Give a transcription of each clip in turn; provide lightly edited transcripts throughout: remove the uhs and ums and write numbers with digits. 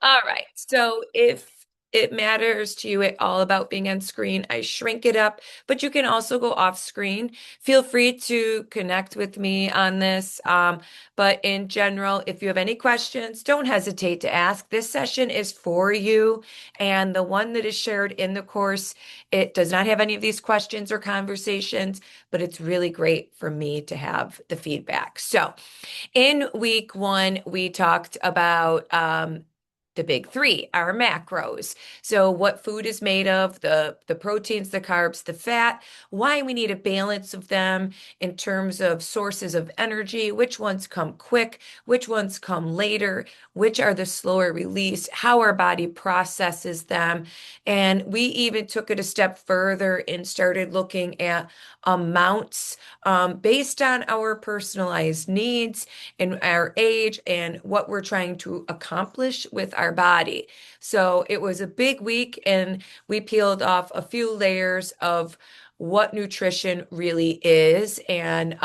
All right. So if it matters to you at all about being on screen, I shrink it up, but you can also go off screen. Feel free to connect with me on this. But in general, if you have any questions, don't hesitate to ask. This session is for you. And the one that is shared in the course, it does not have any of these questions or conversations, but it's really great for me to have the feedback. So, in week one, we talked about the big three, our macros. So, what food is made of, the proteins, the carbs, the fat, why we need a balance of them in terms of sources of energy, which ones come quick, which ones come later, which are the slower release, how our body processes them. And we even took it a step further and started looking at amounts based on our personalized needs and our age and what we're trying to accomplish with our body. So it was a big week, and we peeled off a few layers of what nutrition really is. And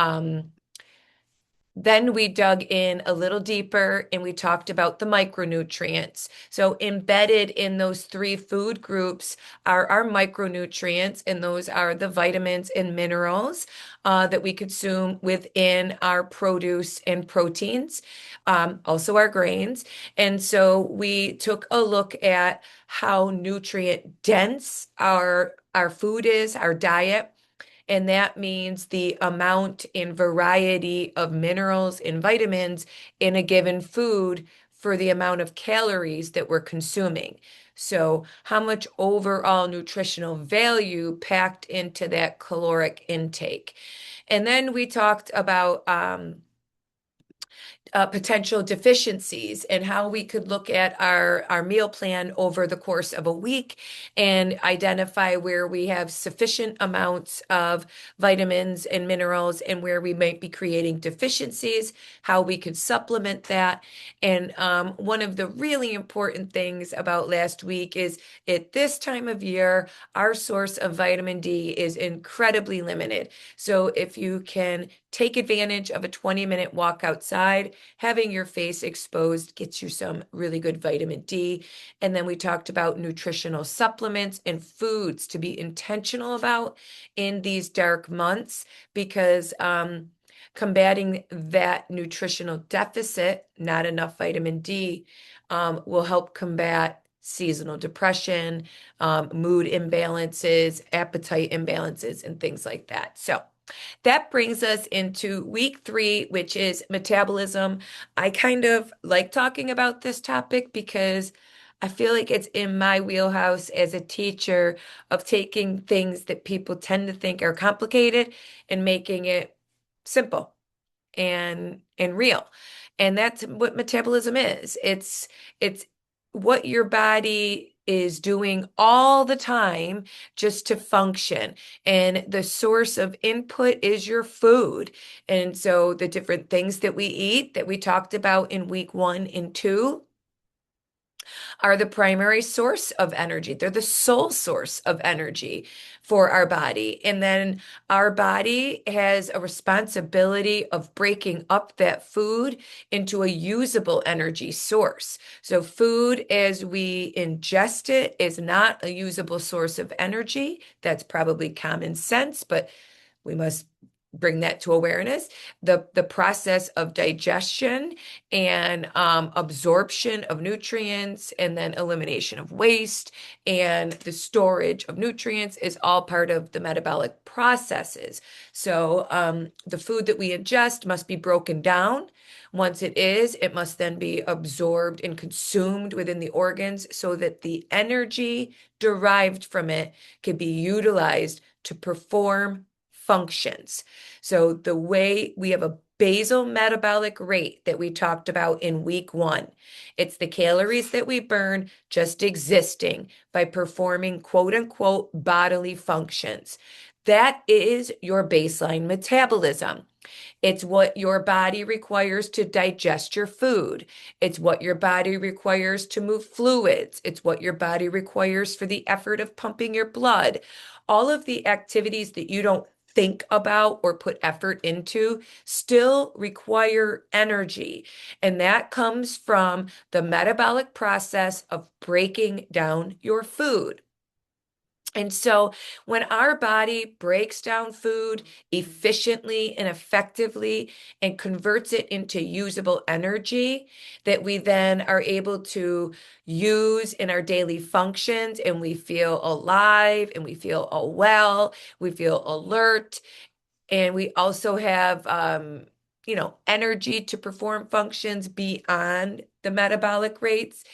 then we dug in a little deeper and we talked about the micronutrients. So, embedded in those three food groups are our micronutrients, and those are the vitamins and minerals that we consume within our produce and proteins, also our grains. And so, we took a look at how nutrient dense our food is, our diet, and that means the amount and variety of minerals and vitamins in a given food for the amount of calories that we're consuming. So, how much overall nutritional value packed into that caloric intake. And then we talked about potential deficiencies and how we could look at our meal plan over the course of a week and identify where we have sufficient amounts of vitamins and minerals and where we might be creating deficiencies, how we could supplement that. And one of the really important things about last week is at this time of year, our source of vitamin D is incredibly limited. So if you can take advantage of a 20-minute walk outside, having your face exposed gets you some really good vitamin D. And then we talked about nutritional supplements and foods to be intentional about in these dark months because combating that nutritional deficit, not enough vitamin D, will help combat seasonal depression, mood imbalances, appetite imbalances, and things like that. So, that brings us into week three, which is metabolism. I kind of like talking about this topic because I feel like it's in my wheelhouse as a teacher of taking things that people tend to think are complicated and making it simple and real. And that's what metabolism is. It's what your body is doing all the time just to function. And the source of input is your food. And so the different things that we eat that we talked about in week one and two are the primary source of energy. They're the sole source of energy for our body. And then our body has a responsibility of breaking up that food into a usable energy source. So, food as we ingest it is not a usable source of energy. That's probably common sense, but we must bring that to awareness. The process of digestion and absorption of nutrients and then elimination of waste and the storage of nutrients is all part of the metabolic processes. So the food that we ingest must be broken down. Once it is, it must then be absorbed and consumed within the organs so that the energy derived from it can be utilized to perform functions. So the way we have a basal metabolic rate that we talked about in week one, it's the calories that we burn just existing by performing quote unquote bodily functions. That is your baseline metabolism. It's what your body requires to digest your food. It's what your body requires to move fluids. It's what your body requires for the effort of pumping your blood. All of the activities that you don't think about or put effort into still require energy. And that comes from the metabolic process of breaking down your food. And so when our body breaks down food efficiently and effectively and converts it into usable energy that we then are able to use in our daily functions, and we feel alive and we feel well, we feel alert, and we also have energy to perform functions beyond the metabolic rates.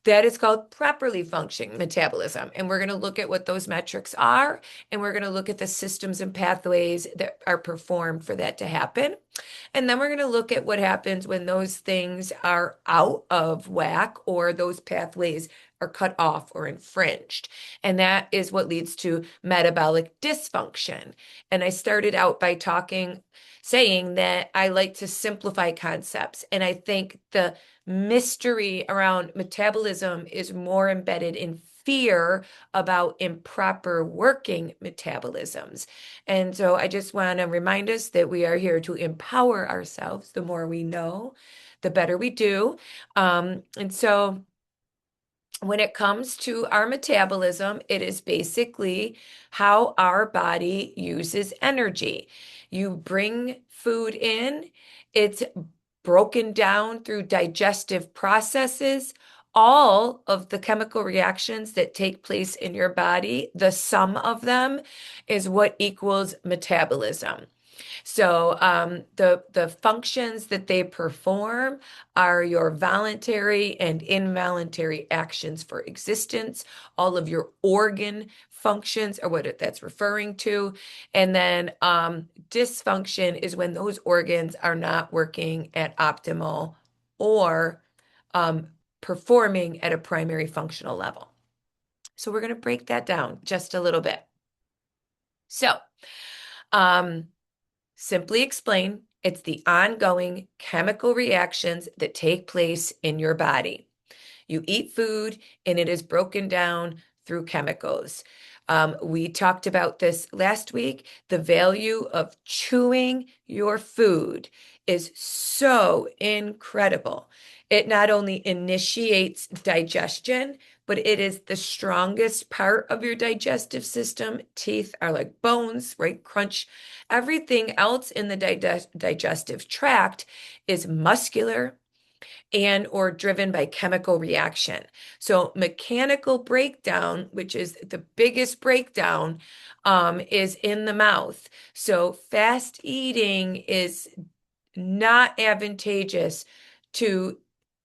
That is called properly functioning metabolism. And we're going to look at what those metrics are, and we're going to look at the systems and pathways that are performed for that to happen. And then we're going to look at what happens when those things are out of whack or those pathways are cut off or infringed. And that is what leads to metabolic dysfunction. And I started out by saying that I like to simplify concepts. And I think the mystery around metabolism is more embedded in fear about improper working metabolisms. And so I just want to remind us that we are here to empower ourselves. The more we know, the better we do. And so when it comes to our metabolism, it is basically how our body uses energy. You bring food in, it's broken down through digestive processes. All of the chemical reactions that take place in your body, the sum of them is what equals metabolism. So the functions that they perform are your voluntary and involuntary actions for existence. All of your organ functions are what that's referring to. And then dysfunction is when those organs are not working at optimal or performing at a primary functional level. So we're going to break that down just a little bit. So, simply explain, it's the ongoing chemical reactions that take place in your body. You eat food and it is broken down through chemicals. We talked about this last week. The value of chewing your food is so incredible. It not only initiates digestion, but it is the strongest part of your digestive system. Teeth are like bones, right? Crunch. Everything else in the digestive tract is muscular and or driven by chemical reaction. So mechanical breakdown, which is the biggest breakdown, is in the mouth. So fast eating is not advantageous to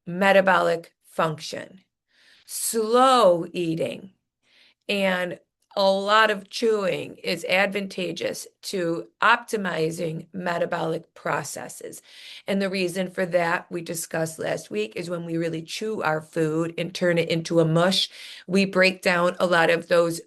metabolic function. Slow eating and a lot of chewing is advantageous to optimizing metabolic processes. And the reason for that we discussed last week is when we really chew our food and turn it into a mush, we break down a lot of those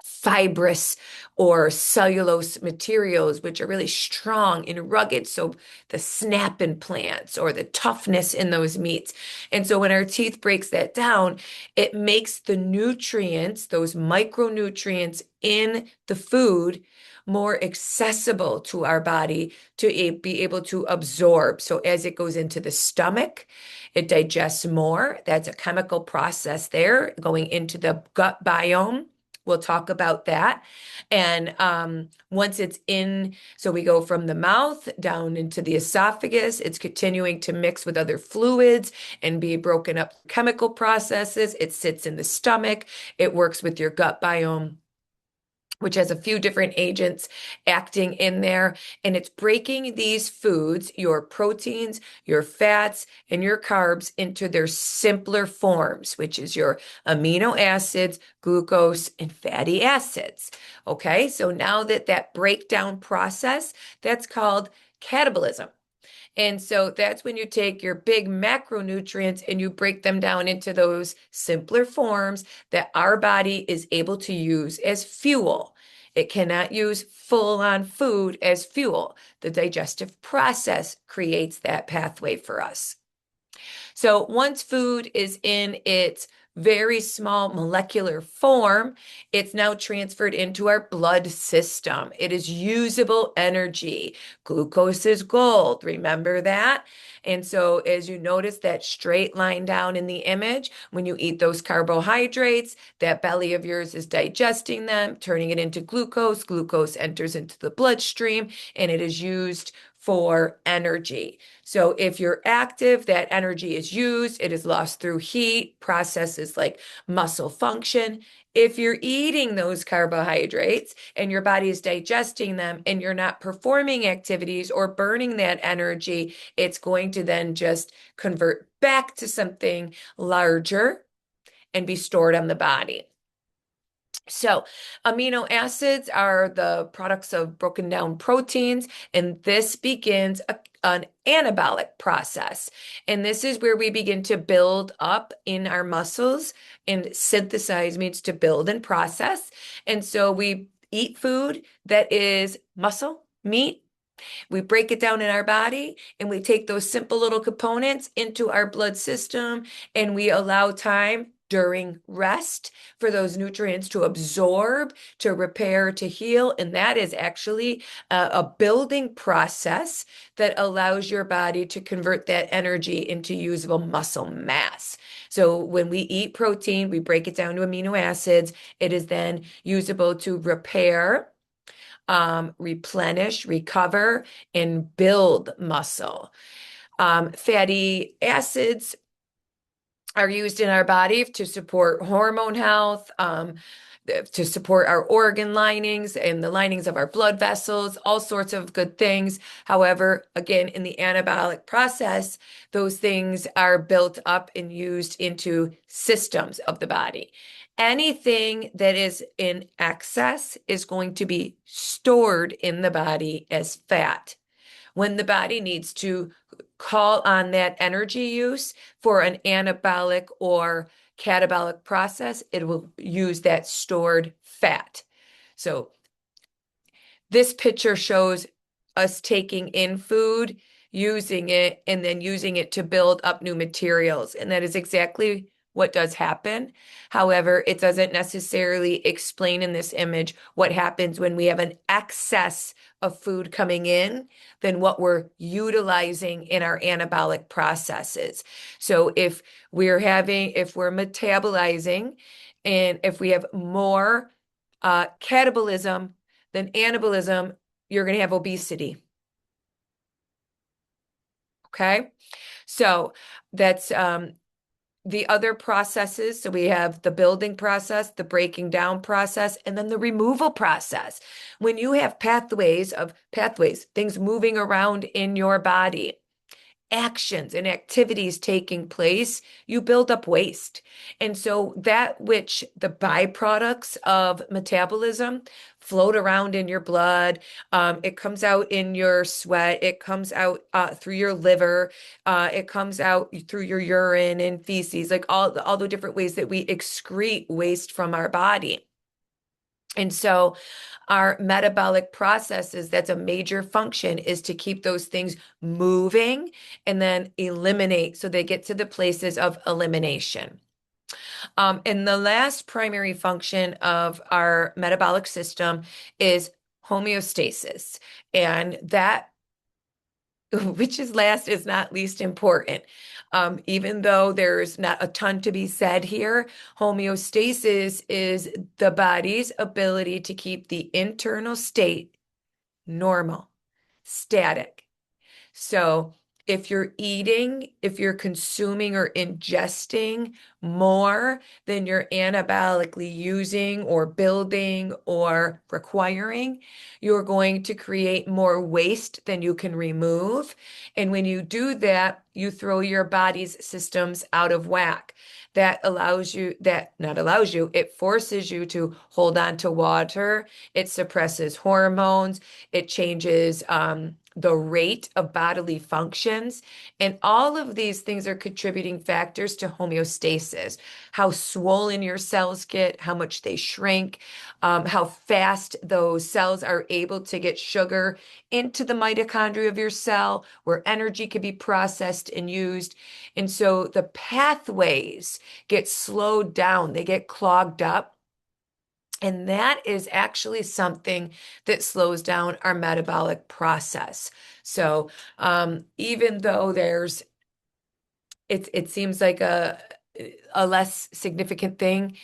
fibrous or cellulose materials, which are really strong and rugged. So the snap implants or the toughness in those meats. And so when our teeth breaks that down, it makes the nutrients, those micronutrients in the food, more accessible to our body to be able to absorb. So as it goes into the stomach, it digests more. That's a chemical process there going into the gut biome. We'll talk about that. And once it's in, so we go from the mouth down into the esophagus, it's continuing to mix with other fluids and be broken up chemical processes. It sits in the stomach. It works with your gut biome, which has a few different agents acting in there. And it's breaking these foods, your proteins, your fats, and your carbs into their simpler forms, which is your amino acids, glucose, and fatty acids. Okay, so now that breakdown process, that's called catabolism. And so that's when you take your big macronutrients and you break them down into those simpler forms that our body is able to use as fuel. It cannot use full-on food as fuel. The digestive process creates that pathway for us. So once food is in its very small molecular form, it's now transferred into our blood system. It is usable energy. Glucose is gold. Remember that? And so, as you notice that straight line down in the image, when you eat those carbohydrates, that belly of yours is digesting them, turning it into glucose. Glucose enters into the bloodstream and it is used for energy. So if you're active, that energy is used, it is lost through heat, processes like muscle function. If you're eating those carbohydrates and your body is digesting them and you're not performing activities or burning that energy, it's going to then just convert back to something larger and be stored on the body. So, amino acids are the products of broken down proteins, and this begins an anabolic process. And this is where we begin to build up in our muscles, and synthesize means to build and process. And so we eat food that is muscle, meat, we break it down in our body and we take those simple little components into our blood system and we allow time during rest for those nutrients to absorb, to repair, to heal. And that is actually a building process that allows your body to convert that energy into usable muscle mass. So when we eat protein, we break it down to amino acids. It is then usable to repair, replenish, recover, and build muscle. Fatty acids are used in our body to support hormone health, to support our organ linings and the linings of our blood vessels, all sorts of good things. However, again, in the anabolic process, those things are built up and used into systems of the body. Anything that is in excess is going to be stored in the body as fat. When the body needs to call on that energy use for an anabolic or catabolic process, it will use that stored fat. So this picture shows us taking in food, using it, and then using it to build up new materials. And that is exactly what does happen. However, it doesn't necessarily explain in this image what happens when we have an excess of food coming in than what we're utilizing in our anabolic processes. So if we're metabolizing, and if we have more catabolism than anabolism, you're going to have obesity. Okay. So that's the other processes. So we have the building process, the breaking down process, and then the removal process. When you have pathways, things moving around in your body, actions and activities taking place, you build up waste. And so that which the byproducts of metabolism float around in your blood, it comes out in your sweat, it comes out through your liver, it comes out through your urine and feces, like all the different ways that we excrete waste from our body. And so our metabolic processes, that's a major function, is to keep those things moving and then eliminate so they get to the places of elimination. And the last primary function of our metabolic system is homeostasis. And that which is last is not least important. Even though there's not a ton to be said here, homeostasis is the body's ability to keep the internal state normal, static. So if you're consuming or ingesting more than you're anabolically using or building or requiring, you're going to create more waste than you can remove. And when you do that, you throw your body's systems out of whack. It forces you to hold on to water. It suppresses hormones. It changes the rate of bodily functions. And all of these things are contributing factors to homeostasis, how swollen your cells get, how much they shrink, how fast those cells are able to get sugar into the mitochondria of your cell, where energy can be processed and used. And so the pathways get slowed down, they get clogged up. And that is actually something that slows down our metabolic process. So even though it seems like a less significant thing,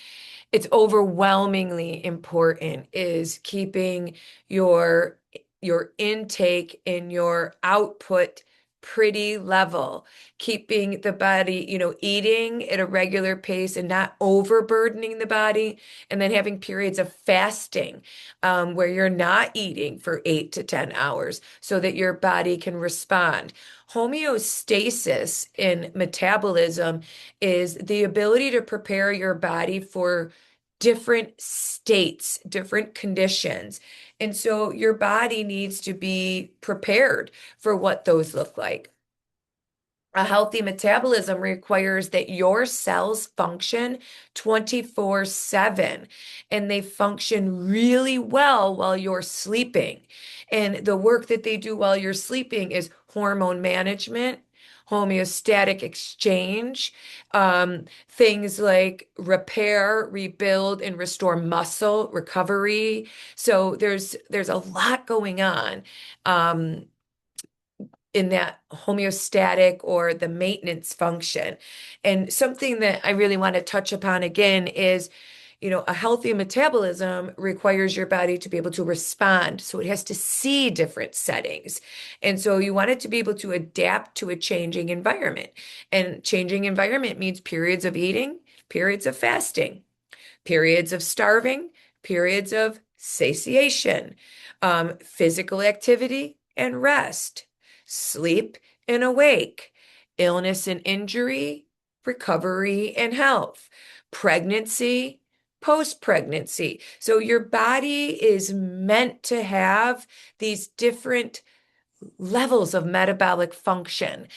it's overwhelmingly important is keeping your your intake and your output pretty level, keeping the body, eating at a regular pace and not overburdening the body, and then having periods of fasting where you're not eating for 8 to 10 hours so that your body can respond. Homeostasis in metabolism is the ability to prepare your body for different states, different conditions. And so your body needs to be prepared for what those look like. A healthy metabolism requires that your cells function 24/7 and they function really well while you're sleeping. And the work that they do while you're sleeping is hormone management, homeostatic exchange, things like repair, rebuild, and restore muscle recovery. So there's a lot going on. In that homeostatic or the maintenance function. And something that I really want to touch upon again is, a healthy metabolism requires your body to be able to respond. So it has to see different settings. And so you want it to be able to adapt to a changing environment. And changing environment means periods of eating, periods of fasting, periods of starving, periods of satiation, physical activity and rest, sleep and awake, illness and injury, recovery and health, pregnancy, post-pregnancy. So your body is meant to have these different levels of metabolic function.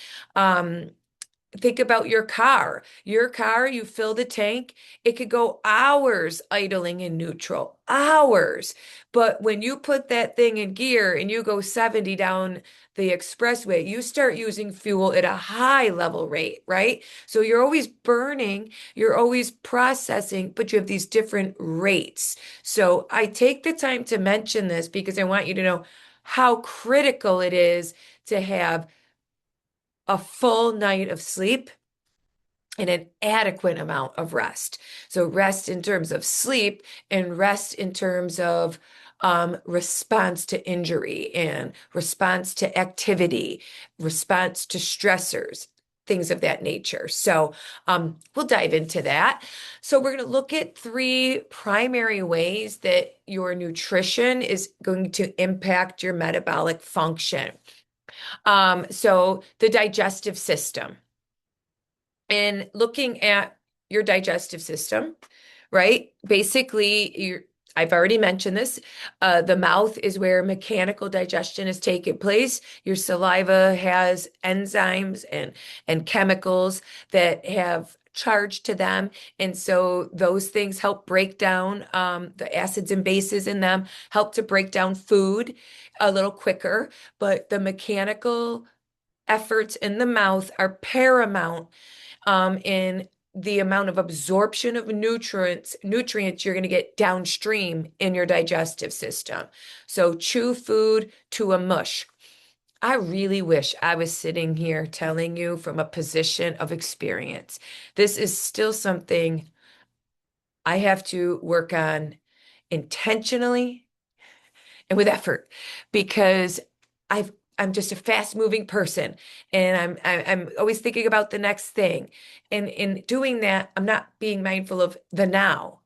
Think about your car. Your car, you fill the tank, it could go hours idling in neutral, hours. But when you put that thing in gear and you go 70 down the expressway, you start using fuel at a high level rate, right? So you're always burning, you're always processing, but you have these different rates. So I take the time to mention this because I want you to know how critical it is to have a full night of sleep and an adequate amount of rest. So, rest in terms of sleep and rest in terms of response to injury and response to activity, response to stressors, things of that nature. So, we'll dive into that. So, we're going to look at three primary ways that your nutrition is going to impact your metabolic function. So the digestive system and looking at your digestive system, right? Basically, I've already mentioned this. The mouth is where mechanical digestion is taking place. Your saliva has enzymes and chemicals that have charge to them. And so those things help break down the acids and bases in them, help to break down food a little quicker. But the mechanical efforts in the mouth are paramount in the amount of absorption of nutrients you're going to get downstream in your digestive system. So chew food to a mush. I really wish I was sitting here telling you from a position of experience. This is still something I have to work on intentionally and with effort because I'm just a fast moving person and I'm always thinking about the next thing. And in doing that, I'm not being mindful of the now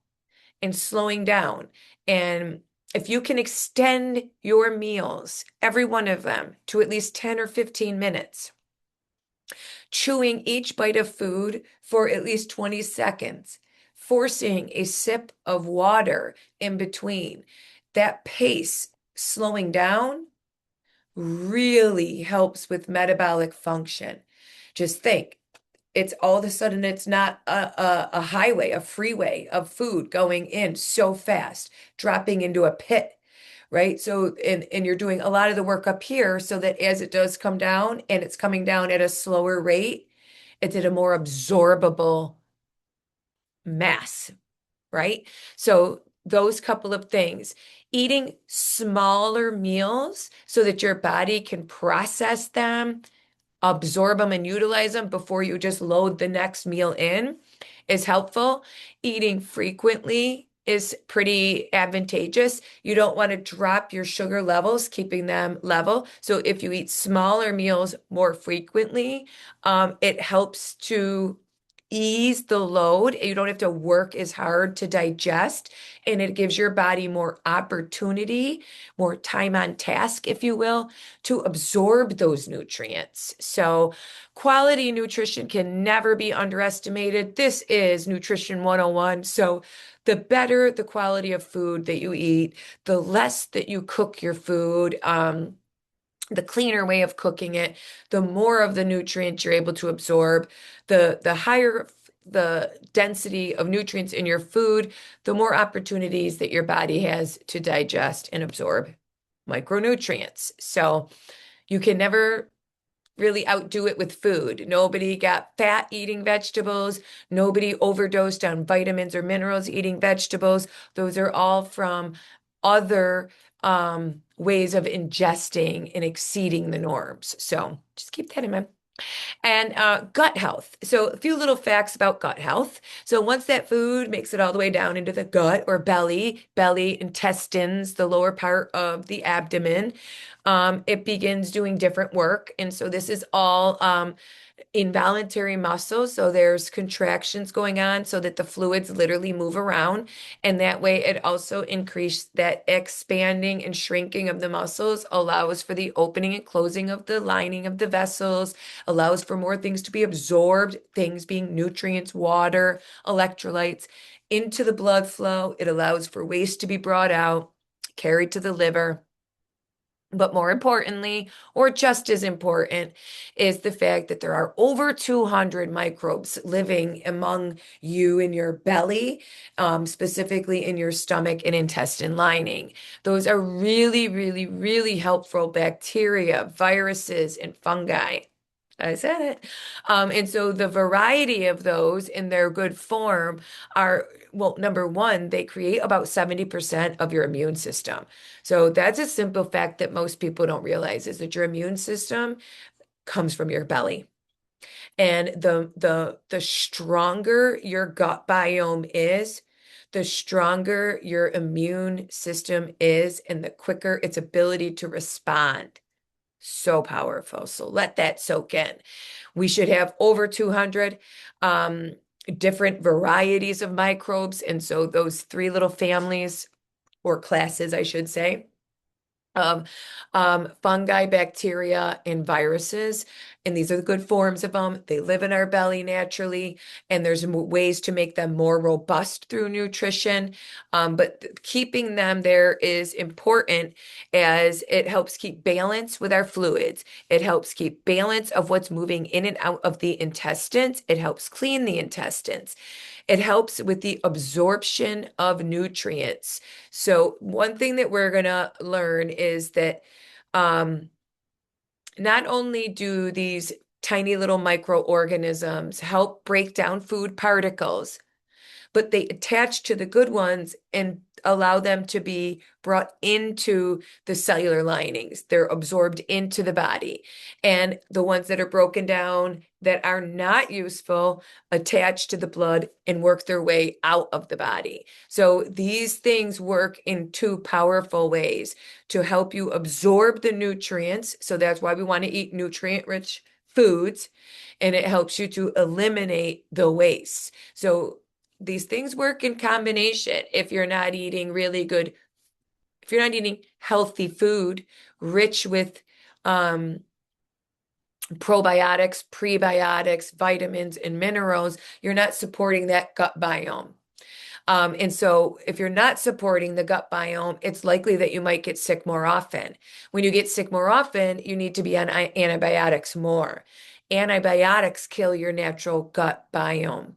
and slowing down. And if you can extend your meals, every one of them, to at least 10 or 15 minutes, chewing each bite of food for at least 20 seconds, forcing a sip of water in between, that pace, slowing down, really helps with metabolic function. Just think, it's all of a sudden it's not a highway, a freeway of food going in so fast, dropping into a pit, right? So, and you're doing a lot of the work up here so that as it does come down and it's coming down at a slower rate, it's at a more absorbable mass, right? So those couple of things, eating smaller meals so that your body can process them, absorb them and utilize them before you just load the next meal in is helpful. Eating frequently is pretty advantageous. You don't want to drop your sugar levels, keeping them level. So if you eat smaller meals more frequently, it helps to ease the load. You don't have to work as hard to digest, and it gives your body more opportunity, more time on task, if you will, to absorb those nutrients. So, quality nutrition can never be underestimated. This is Nutrition 101. So, the better the quality of food that you eat, the less that you cook your food, the cleaner way of cooking it, the more of the nutrients you're able to absorb, the higher the density of nutrients in your food, the more opportunities that your body has to digest and absorb micronutrients. So you can never really outdo it with food. Nobody got fat eating vegetables. Nobody overdosed on vitamins or minerals eating vegetables. Those are all from other ways of ingesting and exceeding the norms. So just keep that in mind. And gut health. So, a few little facts about gut health. So, once that food makes it all the way down into the gut or belly, intestines, the lower part of the abdomen, it begins doing different work. And so, this is all involuntary muscles. So there's contractions going on so that the fluids literally move around. And that way it also increases that expanding and shrinking of the muscles, allows for the opening and closing of the lining of the vessels, allows for more things to be absorbed, things being nutrients, water, electrolytes into the blood flow. It allows for waste to be brought out, carried to the liver. But more importantly, or just as important, is the fact that there are over 200 microbes living among you in your belly, specifically in your stomach and intestine lining. Those are really, really, really helpful bacteria, viruses, and fungi. I said it. And so the variety of those in their good form are, well, number one, they create about 70% of your immune system. So that's a simple fact that most people don't realize is that your immune system comes from your belly. And the stronger your gut biome is, the stronger your immune system is, and the quicker its ability to respond. So powerful. So let that soak in. We should have over 200 different varieties of microbes. And so those three little families or classes, I should say, of fungi, bacteria, and viruses. And these are the good forms of them. They live in our belly naturally, and there's ways to make them more robust through nutrition. But keeping them there is important as it helps keep balance with our fluids. It helps keep balance of what's moving in and out of the intestines. It helps clean the intestines. It helps with the absorption of nutrients. So one thing that we're going to learn is that um, not only do these tiny little microorganisms help break down food particles, but they attach to the good ones and allow them to be brought into the cellular linings. They're absorbed into the body. And the ones that are broken down that are not useful attach to the blood and work their way out of the body. So these things work in two powerful ways to help you absorb the nutrients. So that's why we want to eat nutrient-rich foods, and it helps you to eliminate the waste. So these things work in combination. If you're not eating really good, if you're not eating healthy food rich with probiotics, prebiotics, vitamins, and minerals, you're not supporting that gut biome. And so if you're not supporting the gut biome, it's likely that you might get sick more often. When you get sick more often, you need to be on antibiotics more. Antibiotics kill your natural gut biome.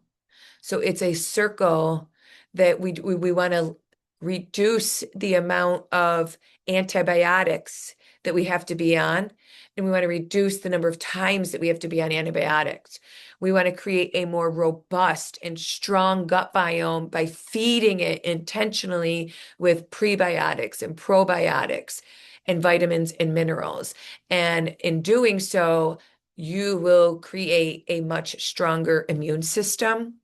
So it's a circle that we want to reduce the amount of antibiotics that we have to be on, and we want to reduce the number of times that we have to be on antibiotics. We want to create a more robust and strong gut biome by feeding it intentionally with prebiotics and probiotics and vitamins and minerals. And in doing so, you will create a much stronger immune system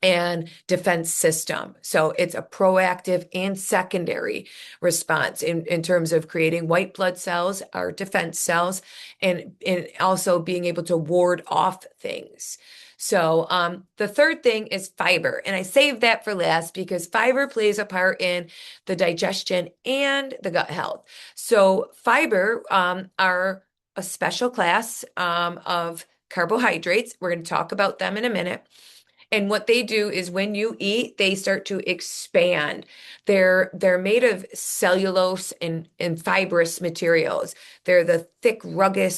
and defense system. So it's a proactive and secondary response in terms of creating white blood cells, our defense cells, and also being able to ward off things. So the third thing is fiber. And I saved that for last because fiber plays a part in the digestion and the gut health. So fiber are a special class of carbohydrates. We're going to talk about them in a minute. And what they do is when you eat, they start to expand. They're made of cellulose and fibrous materials. They're the thick, rugged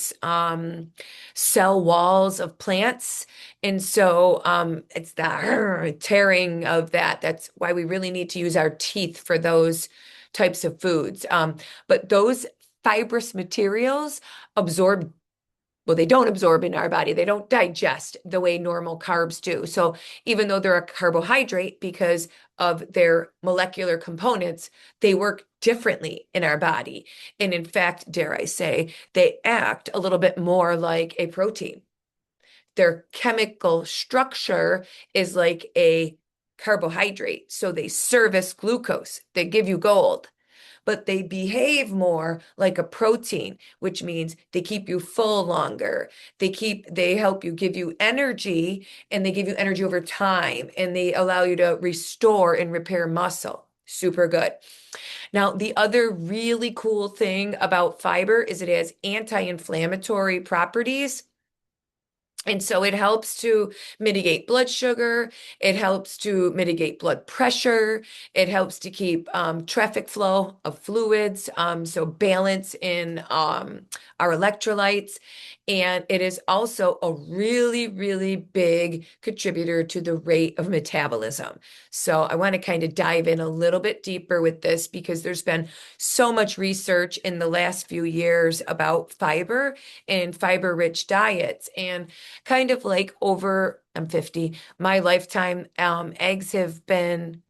cell walls of plants. And so it's the tearing of that. That's why we really need to use our teeth for those types of foods. But those fibrous materials absorb well, they don't absorb in our body. They don't digest the way normal carbs do. So even though they're a carbohydrate because of their molecular components, they work differently in our body. And in fact, dare I say, they act a little bit more like a protein. Their chemical structure is like a carbohydrate. So they service glucose. They give you gold, but they behave more like a protein, which means they keep you full longer. They help you give you energy, and they give you energy over time, and they allow you to restore and repair muscle. Super good. Now, the other really cool thing about fiber is it has anti-inflammatory properties. And so it helps to mitigate blood sugar. It helps to mitigate blood pressure. It helps to keep traffic flow of fluids, so balance in our electrolytes. And it is also a really, really big contributor to the rate of metabolism. So I want to kind of dive in a little bit deeper with this because there's been so much research in the last few years about fiber and fiber-rich diets. And kind of like over, I'm 50, my lifetime, eggs have been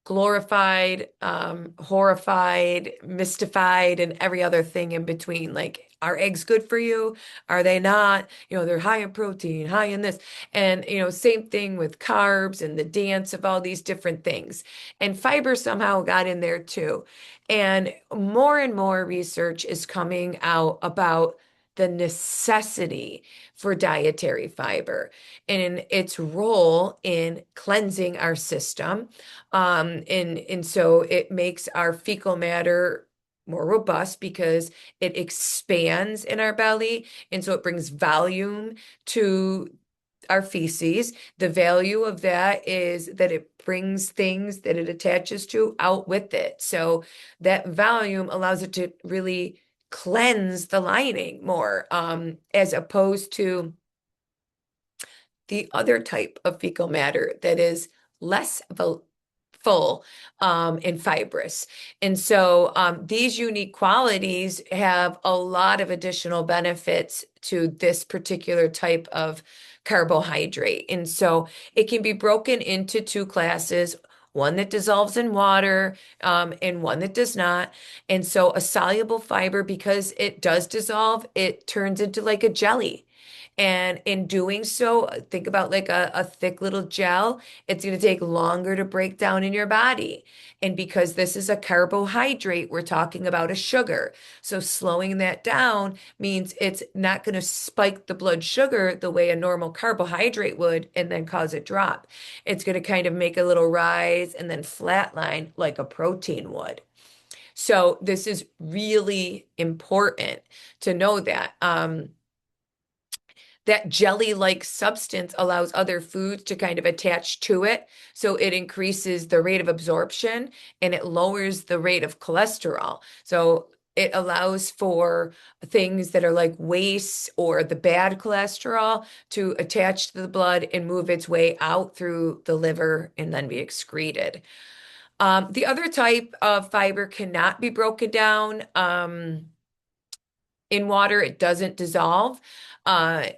glorified, horrified, mystified, and every other thing in between. Like, are eggs good for you? Are they not? They're high in protein, high in this. And, same thing with carbs and the dance of all these different things. And fiber somehow got in there too. And more research is coming out about the necessity for dietary fiber and its role in cleansing our system. And so it makes our fecal matter more robust because it expands in our belly. And so it brings volume to our feces. The value of that is that it brings things that it attaches to out with it. So that volume allows it to really cleanse the lining more, as opposed to the other type of fecal matter that is less full and fibrous. And so these unique qualities have a lot of additional benefits to this particular type of carbohydrate. And so it can be broken into two classes. One that dissolves in water, and one that does not. And so a soluble fiber, because it does dissolve, it turns into like a jelly. And in doing so, think about like a thick little gel. It's going to take longer to break down in your body. And because this is a carbohydrate, we're talking about a sugar. So slowing that down means it's not going to spike the blood sugar the way a normal carbohydrate would and then cause a drop. It's going to kind of make a little rise and then flatline like a protein would. So this is really important to know that. That jelly-like substance allows other foods to kind of attach to it. So it increases the rate of absorption and it lowers the rate of cholesterol. So it allows for things that are like waste or the bad cholesterol to attach to the blood and move its way out through the liver and then be excreted. The other type of fiber cannot be broken down in water. It doesn't dissolve. Uh,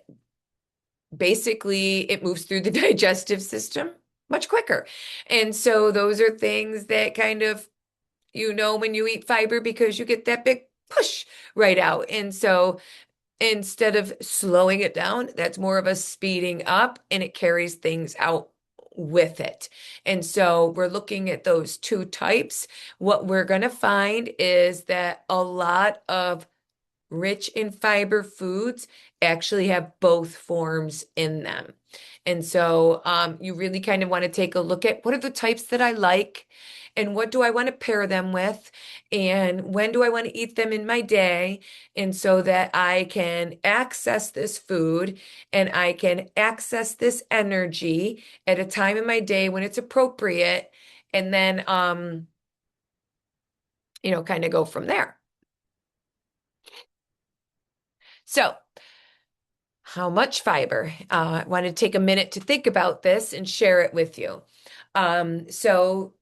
Basically, it moves through the digestive system much quicker. And so those are things that kind of, when you eat fiber because you get that big push right out. And so instead of slowing it down, that's more of a speeding up and it carries things out with it. And so we're looking at those two types. What we're going to find is that a lot of rich in fiber foods actually have both forms in them. And so you really kind of want to take a look at what are the types that I like and what do I want to pair them with and when do I want to eat them in my day. And so that I can access this food and I can access this energy at a time in my day when it's appropriate. And then, kind of go from there. So, how much fiber? I want to take a minute to think about this and share it with you. So,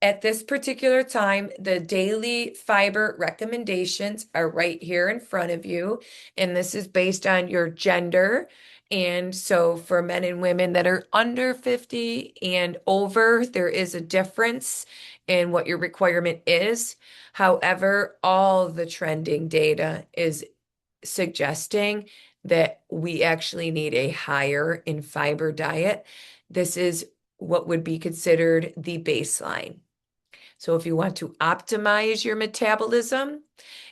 at this particular time, the daily fiber recommendations are right here in front of you. And this is based on your gender. And so, for men and women that are under 50 and over, there is a difference in what your requirement is. However, all the trending data is suggesting that we actually need a higher in fiber diet. This is what would be considered the baseline. So if you want to optimize your metabolism,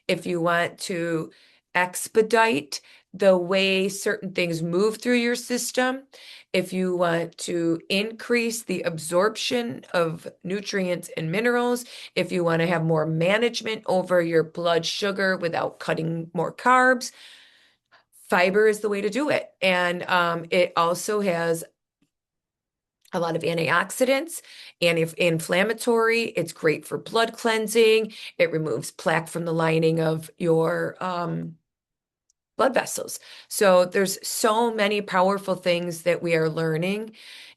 if you want to expedite the way certain things move through your system, if you want to increase the absorption of nutrients and minerals, if you want to have more management over your blood sugar without cutting more carbs, fiber is the way to do it. And it also has a lot of antioxidants, anti-inflammatory. It's great for blood cleansing. It removes plaque from the lining of your blood vessels. So there's so many powerful things that we are learning,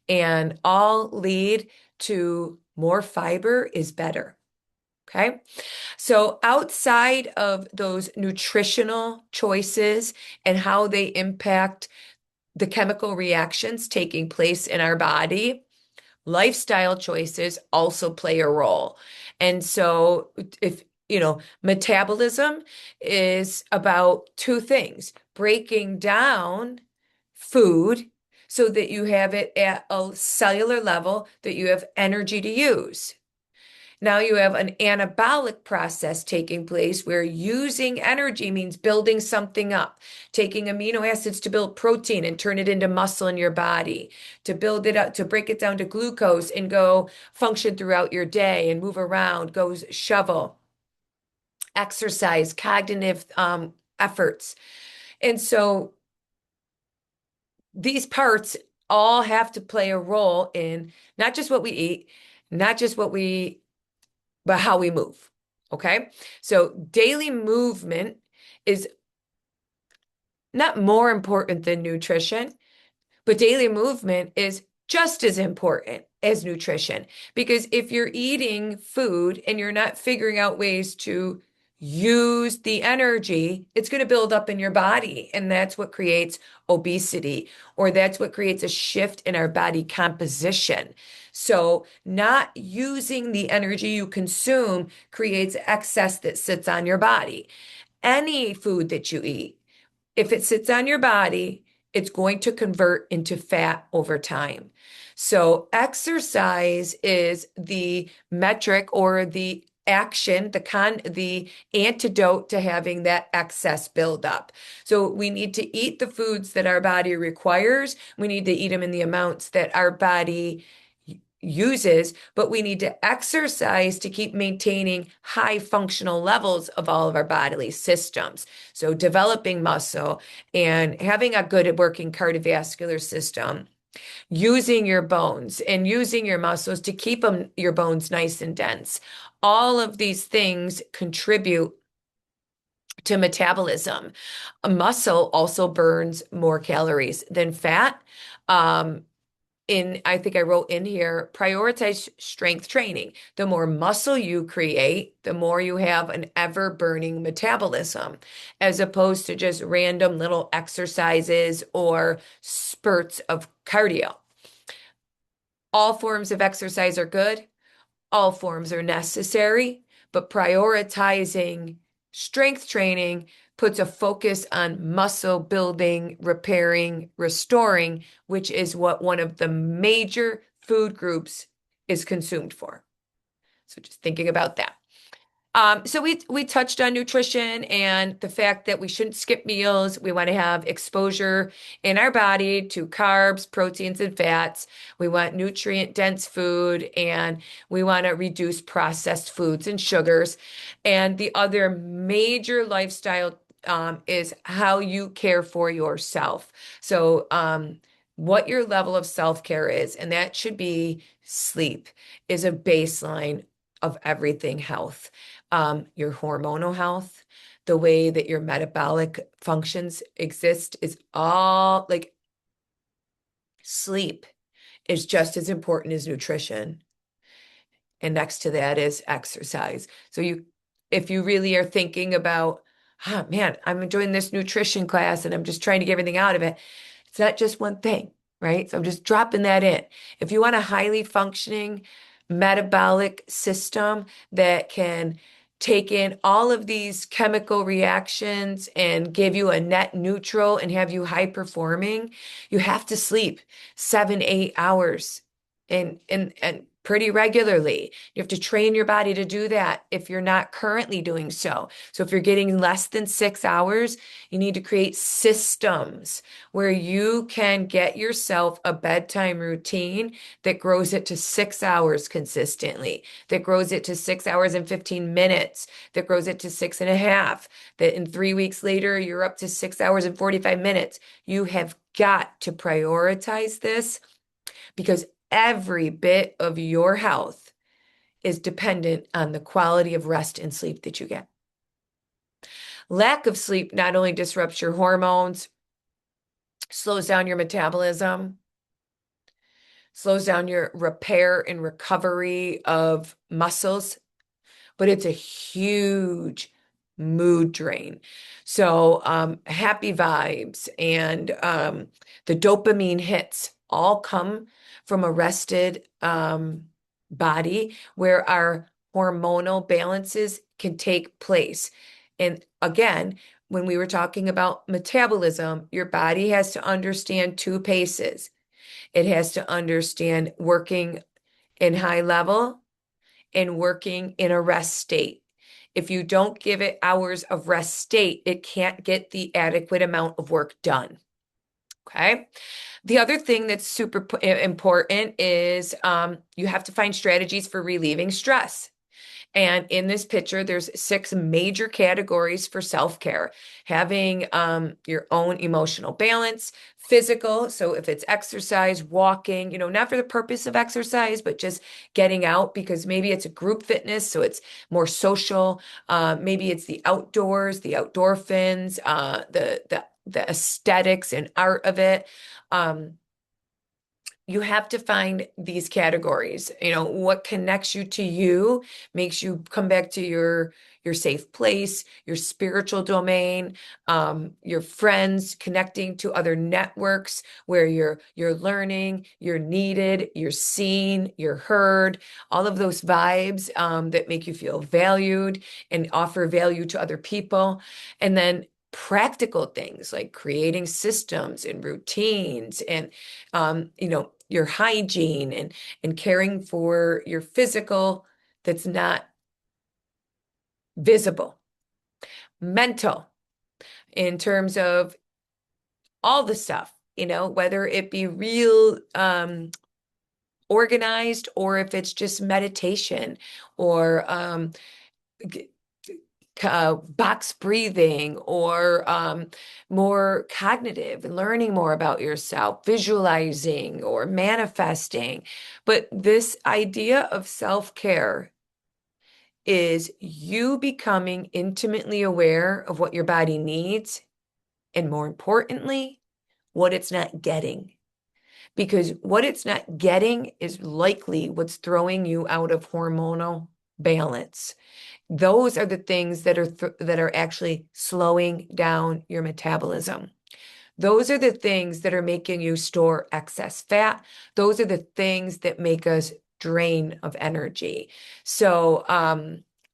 and all lead to more fiber is better. Okay. So outside of those nutritional choices and how they impact the chemical reactions taking place in our body, lifestyle choices also play a role. And so if metabolism is about two things: breaking down food so that you have it at a cellular level that you have energy to use. Now you have an anabolic process taking place where using energy means building something up, taking amino acids to build protein and turn it into muscle in your body, to build it up, to break it down to glucose and go function throughout your day and move around, go shovel, exercise, cognitive efforts. And so these parts all have to play a role in not just what we eat, not just but how we move. Okay. So daily movement is not more important than nutrition, but daily movement is just as important as nutrition. Because if you're eating food and you're not figuring out ways to use the energy, it's going to build up in your body. And that's what creates obesity, or that's what creates a shift in our body composition. So, not using the energy you consume creates excess that sits on your body. Any food that you eat, if it sits on your body, it's going to convert into fat over time. So exercise is the metric or the action, the antidote to having that excess buildup. So we need to eat the foods that our body requires. We need to eat them in the amounts that our body uses, but we need to exercise to keep maintaining high functional levels of all of our bodily systems. So developing muscle and having a good working cardiovascular system, using your bones and using your muscles to keep your bones nice and dense. All of these things contribute to metabolism. A muscle also burns more calories than fat. Um, I think I wrote in here, prioritize strength training. The more muscle you create, the more you have an ever burning metabolism, as opposed to just random little exercises or spurts of cardio. All forms of exercise are good. All forms are necessary, but prioritizing strength training puts a focus on muscle building, repairing, restoring, which is what one of the major food groups is consumed for. So just thinking about that. So we touched on nutrition and the fact that we shouldn't skip meals. We want to have exposure in our body to carbs, proteins, and fats. We want nutrient-dense food, and we want to reduce processed foods and sugars. And the other major lifestyle is how you care for yourself. So what your level of self-care is, and that should be sleep, is a baseline of everything health, your hormonal health, the way that your metabolic functions exist is all like sleep is just as important as nutrition. And next to that is exercise. So if you really are thinking about, oh man, I'm enjoying this nutrition class and I'm just trying to get everything out of it. It's not just one thing, right? So I'm just dropping that in. If you want a highly functioning metabolic system that can take in all of these chemical reactions and give you a net neutral and have you high performing, you have to sleep 7, 8 hours and pretty regularly. You have to train your body to do that if you're not currently doing so. So if you're getting less than 6 hours, you need to create systems where you can get yourself a bedtime routine that grows it to 6 hours consistently, that grows it to 6 hours and 15 minutes, that grows it to 6.5, that in 3 weeks later, you're up to 6 hours and 45 minutes. You have got to prioritize this because every bit of your health is dependent on the quality of rest and sleep that you get. Lack of sleep not only disrupts your hormones, slows down your metabolism, slows down your repair and recovery of muscles, but it's a huge mood drain. So, happy vibes and the dopamine hits all come from a rested body where our hormonal balances can take place. And again, when we were talking about metabolism, your body has to understand two paces. It has to understand working in high level and working in a rest state. If you don't give it hours of rest state, it can't get the adequate amount of work done. Okay. The other thing that's super important is you have to find strategies for relieving stress. And in this picture, there's 6 major categories for self-care. Having your own emotional balance, physical. So if it's exercise, walking, not for the purpose of exercise, but just getting out because maybe it's a group fitness, so it's more social. Maybe it's the outdoors, the endorphins, the aesthetics and art of it. You have to find these categories. What connects you to you, makes you come back to your safe place, your spiritual domain, your friends, connecting to other networks where you're learning, you're needed, you're seen, you're heard, all of those vibes that make you feel valued and offer value to other people. And then practical things like creating systems and routines and your hygiene and caring for your physical that's not visible. Mental, in terms of all the stuff, whether it be real organized or if it's just meditation or g- box breathing or more cognitive and learning more about yourself, visualizing or manifesting. But this idea of self-care is you becoming intimately aware of what your body needs and more importantly, what it's not getting. Because what it's not getting is likely what's throwing you out of hormonal balance. Those are the things that are actually slowing down your metabolism. Those are the things that are making you store excess fat. Those are the things that make us drain of energy. So,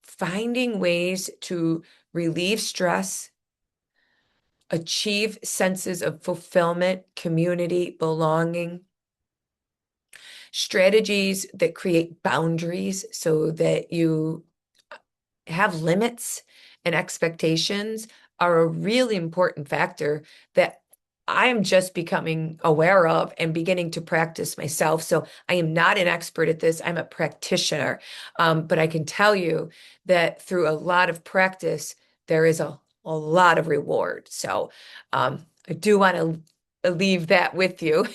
finding ways to relieve stress, achieve senses of fulfillment, community, belonging, strategies that create boundaries so that you have limits and expectations are a really important factor that I'm just becoming aware of and beginning to practice myself. So I am not an expert at this. I'm a practitioner. But I can tell you that through a lot of practice, there is a lot of reward. So I do want to leave that with you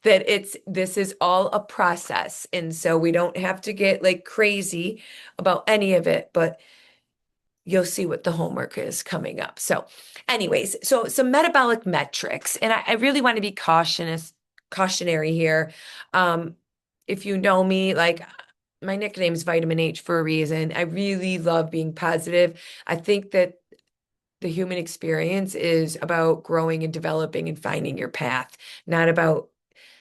that this is all a process. And so we don't have to get like crazy about any of it, but you'll see what the homework is coming up. So, anyways, so some metabolic metrics, and I really want to be cautionary here. Um, if you know me, like my nickname is Vitamin H for a reason. I really love being positive. I think that the human experience is about growing and developing and finding your path, not about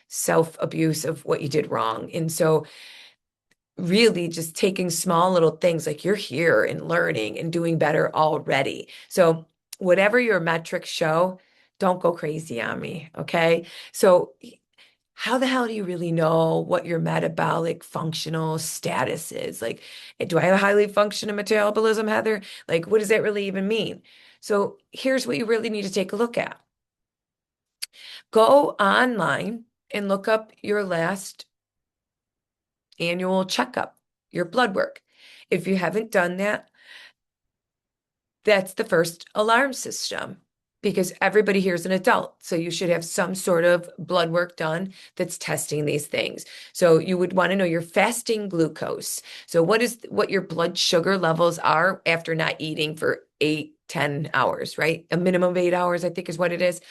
self-abuse of what you did wrong. And so really just taking small little things like you're here and learning and doing better already. So whatever your metrics show, don't go crazy on me, okay? So how the hell do you really know what your metabolic functional status is? Like, do I have a highly functional metabolism, Heather? Like, what does that really even mean? So here's what you really need to take a look at. Go online and look up your last annual checkup, your blood work. If you haven't done that, that's the first alarm system because everybody here is an adult. So you should have some sort of blood work done that's testing these things. So you would want to know your fasting glucose. So what your blood sugar levels are after not eating for 8, 10 hours, right? A minimum of 8 hours, I think is what it is.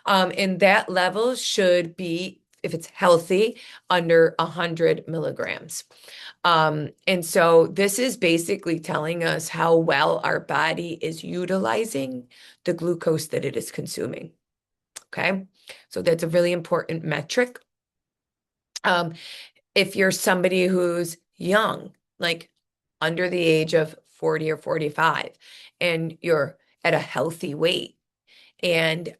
And that level should be, if it's healthy, under 100 milligrams. And so this is basically telling us how well our body is utilizing the glucose that it is consuming. Okay. So that's a really important metric. Um, if you're somebody who's young, like under the age of 40 or 45, and you're at a healthy weight and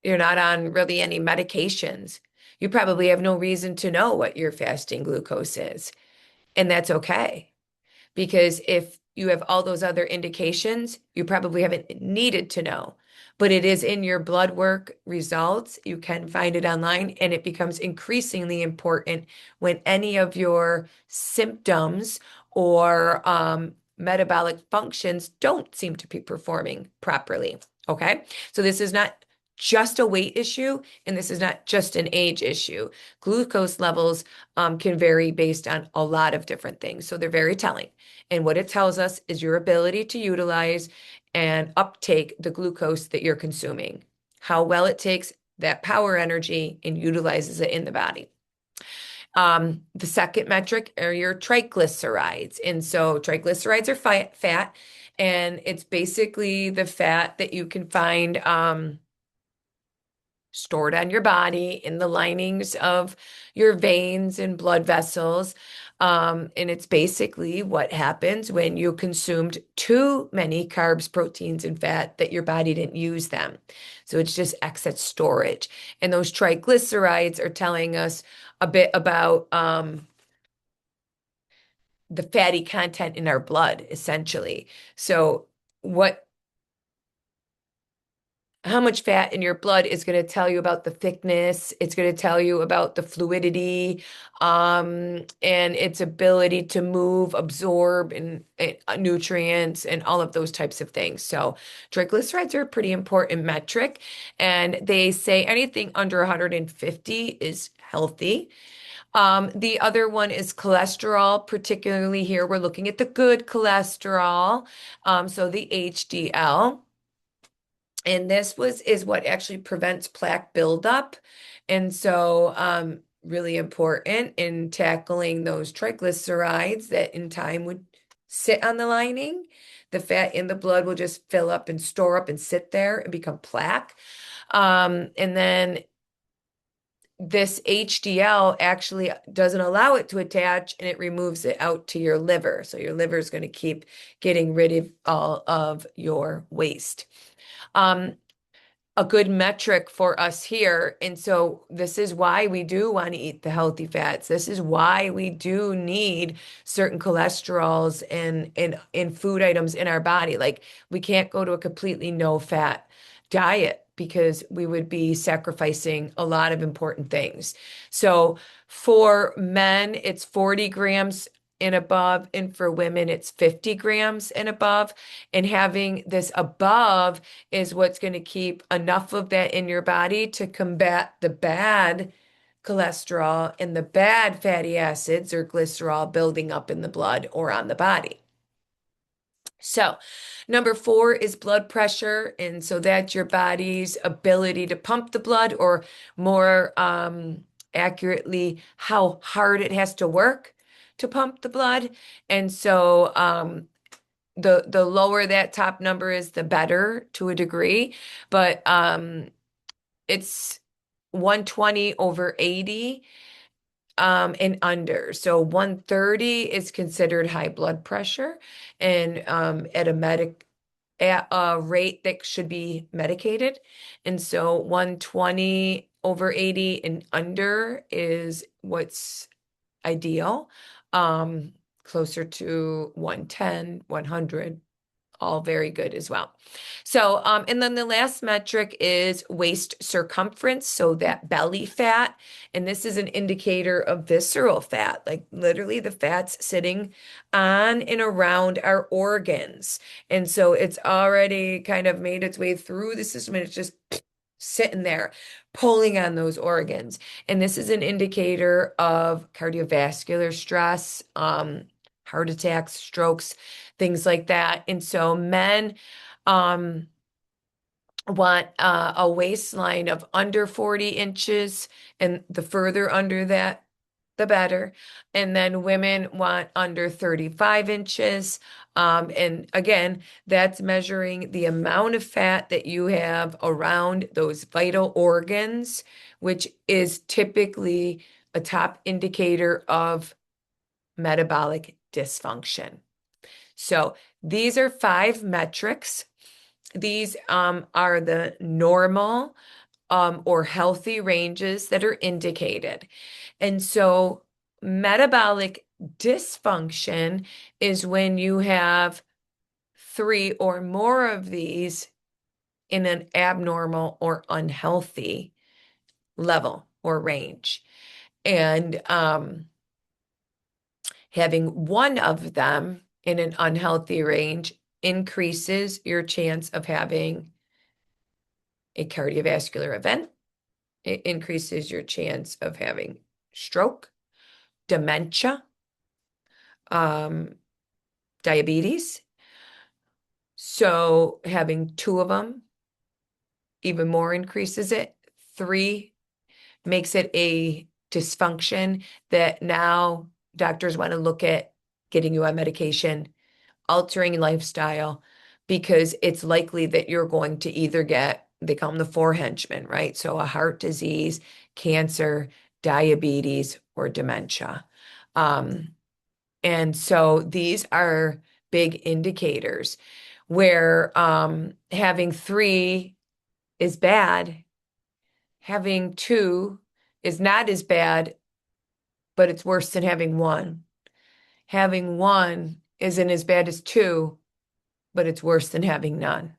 you're not on really any medications, you probably have no reason to know what your fasting glucose is. And that's okay. Because if you have all those other indications, you probably haven't needed to know. But it is in your blood work results. You can find it online, and it becomes increasingly important when any of your symptoms or metabolic functions don't seem to be performing properly. Okay. So this is not just a weight issue, and this is not just an age issue. Glucose levels can vary based on a lot of different things. So they're very telling. And what it tells us is your ability to utilize and uptake the glucose that you're consuming, how well it takes that power energy and utilizes it in the body. The second metric are your triglycerides. And so triglycerides are fat, and it's basically the fat that you can find stored on your body in the linings of your veins and blood vessels. And it's basically what happens when you consumed too many carbs, proteins, and fat that your body didn't use them. So it's just excess storage. And those triglycerides are telling us a bit about the fatty content in our blood, essentially. So what how much fat in your blood is going to tell you about the thickness. It's going to tell you about the fluidity, and its ability to move, absorb, and nutrients, and all of those types of things. So triglycerides are a pretty important metric, and they say anything under 150 is healthy. The other one is cholesterol, particularly here we're looking at the good cholesterol, so the HDL. And this was is what actually prevents plaque buildup. And so really important in tackling those triglycerides that in time would sit on the lining. The fat in the blood will just fill up and store up and sit there and become plaque. And then this HDL actually doesn't allow it to attach and it removes it out to your liver. So your liver is going to keep getting rid of all of your waste. Um, a good metric for us here. And so this is why we do want to eat the healthy fats. This is why we do need certain cholesterols and food items in our body. Like we can't go to a completely no fat diet because we would be sacrificing a lot of important things. So for men, it's 40 grams and above, and for women, it's 50 grams and above. And having this above is what's going to keep enough of that in your body to combat the bad cholesterol and the bad fatty acids or glycerol building up in the blood or on the body. So, number four is blood pressure. And so that's your body's ability to pump the blood, or more accurately, how hard it has to work to pump the blood. And so, the lower that top number is, the better to a degree. But it's 120 over 80 and under. So 130 is considered high blood pressure, and at a rate that should be medicated. And so 120 over 80 and under is what's ideal. Um, Closer to 110, 100, all very good as well. So, and then the last metric is waist circumference, so that belly fat. And this is an indicator of visceral fat, like literally the fat's sitting on and around our organs. And so it's already kind of made its way through the system and it's just sitting there pulling on those organs. And this is an indicator of cardiovascular stress, heart attacks, strokes, things like that. And so men um, want a waistline of under 40 inches, and the further under that, the better. And then women want under 35 inches. And again, that's measuring the amount of fat that you have around those vital organs, which is typically a top indicator of metabolic dysfunction. So these are five metrics. These are the normal or healthy ranges that are indicated. And so metabolic dysfunction is when you have three or more of these in an abnormal or unhealthy level or range. And having one of them in an unhealthy range increases your chance of having a cardiovascular event. It increases your chance of having stroke, dementia, um, diabetes. So having two of them even more increases it. Three makes it a dysfunction that now doctors want to look at getting you on medication, altering lifestyle, because it's likely that you're going to either get, they call them the four henchmen, right? So a heart disease, cancer, diabetes, or dementia. Um, and so these are big indicators where having three is bad, having two is not as bad, but it's worse than having one. Having one isn't as bad as two, but it's worse than having none.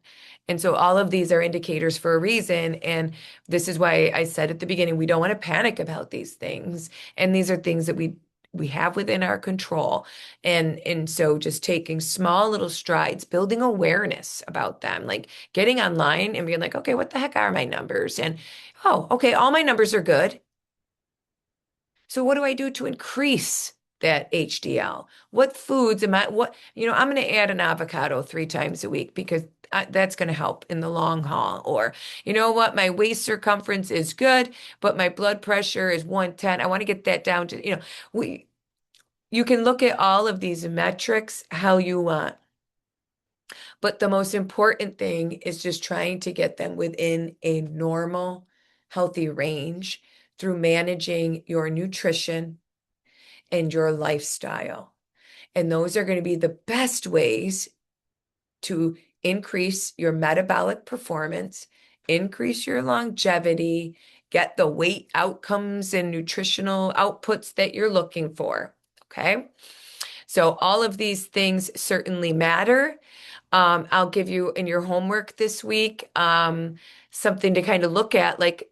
And so all of these are indicators for a reason. And this is why I said at the beginning, we don't want to panic about these things. And these are things that we have within our control. And so just taking small little strides, building awareness about them, like getting online and being like, okay, what the heck are my numbers? And oh, okay, all my numbers are good. So what do I do to increase that HDL? What foods am I, I'm going to add an avocado 3 times a week because that's going to help in the long haul. Or, you know what, my waist circumference is good, but my blood pressure is 110. I want to get that down to, you can look at all of these metrics how you want. But the most important thing is just trying to get them within a normal, healthy range through managing your nutrition and your lifestyle. And those are going to be the best ways to increase your metabolic performance, increase your longevity, get the weight outcomes and nutritional outputs that you're looking for. Okay. So all of these things certainly matter. I'll give you in your homework this week something to kind of look at, like,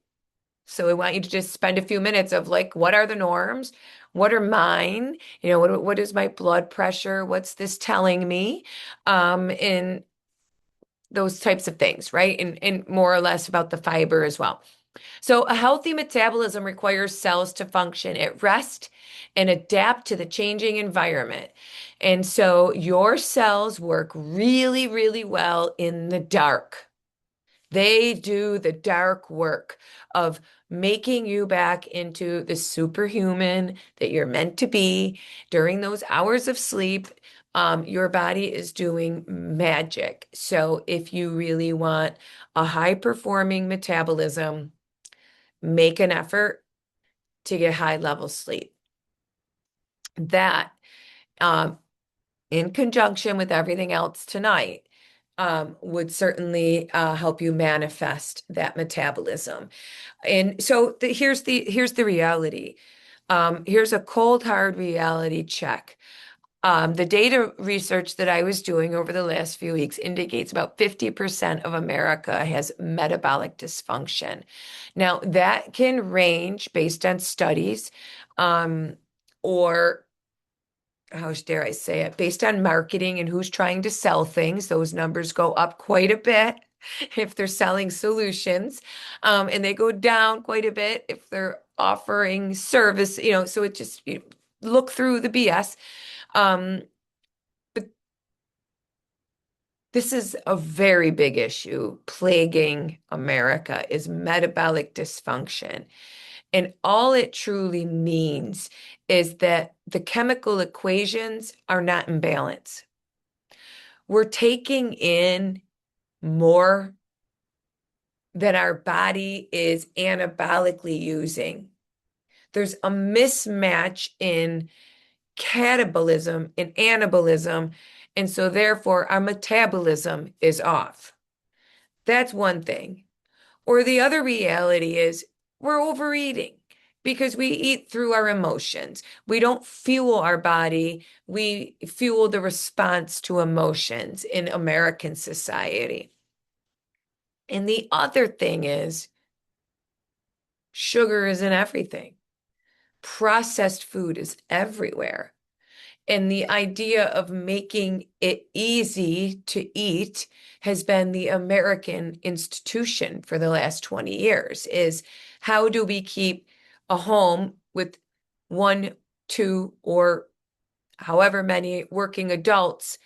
so I want you to just spend a few minutes of like, what are the norms? What are mine? What is my blood pressure? What's this telling me? And those types of things, right? And more or less about the fiber as well. So a healthy metabolism requires cells to function at rest and adapt to the changing environment. And so your cells work really, really well in the dark. They do the dark work of making you back into the superhuman that you're meant to be during those hours of sleep. Your body is doing magic. So if you really want a high performing metabolism, make an effort to get high level sleep. That, um, in conjunction with everything else tonight, would certainly help you manifest that metabolism. And so here's the reality. Here's a cold hard reality check. The data research that I was doing over the last few weeks indicates about 50% of America has metabolic dysfunction. Now, that can range based on studies, or how dare I say it, based on marketing and who's trying to sell things. Those numbers go up quite a bit if they're selling solutions, and they go down quite a bit if they're offering service, so it just, look through the BS. Um, but this is a very big issue plaguing America is metabolic dysfunction. And all it truly means is that the chemical equations are not in balance. We're taking in more than our body is anabolically using. There's a mismatch in catabolism and anabolism. And so therefore our metabolism is off. That's one thing. Or the other reality is we're overeating because we eat through our emotions. We don't fuel our body. We fuel the response to emotions in American society. And the other thing is sugar is in everything. Processed food is everywhere. And the idea of making it easy to eat has been the American institution for the last 20 years, is how do we keep a home with one, two, or however many working adults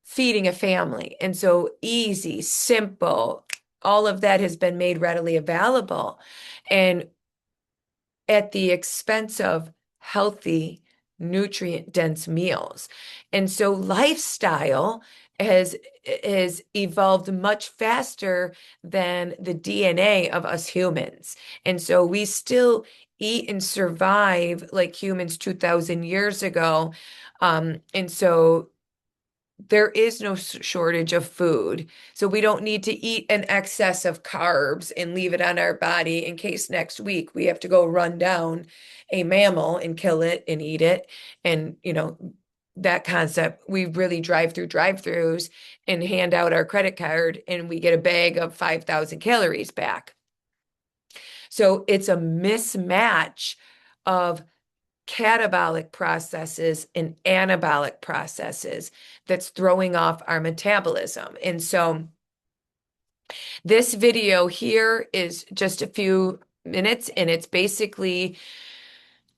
feeding a family? And so easy, simple, all of that has been made readily available. And at the expense of healthy, nutrient-dense meals. And so lifestyle has evolved much faster than the DNA of us humans. And so we still eat and survive like humans 2,000 years ago. And so there is no shortage of food. So we don't need to eat an excess of carbs and leave it on our body in case next week we have to go run down a mammal and kill it and eat it. And, that concept. We really drive through drive-throughs and hand out our credit card and we get a bag of 5,000 calories back. So it's a mismatch of catabolic processes and anabolic processes that's throwing off our metabolism. And so this video here is just a few minutes and it's basically,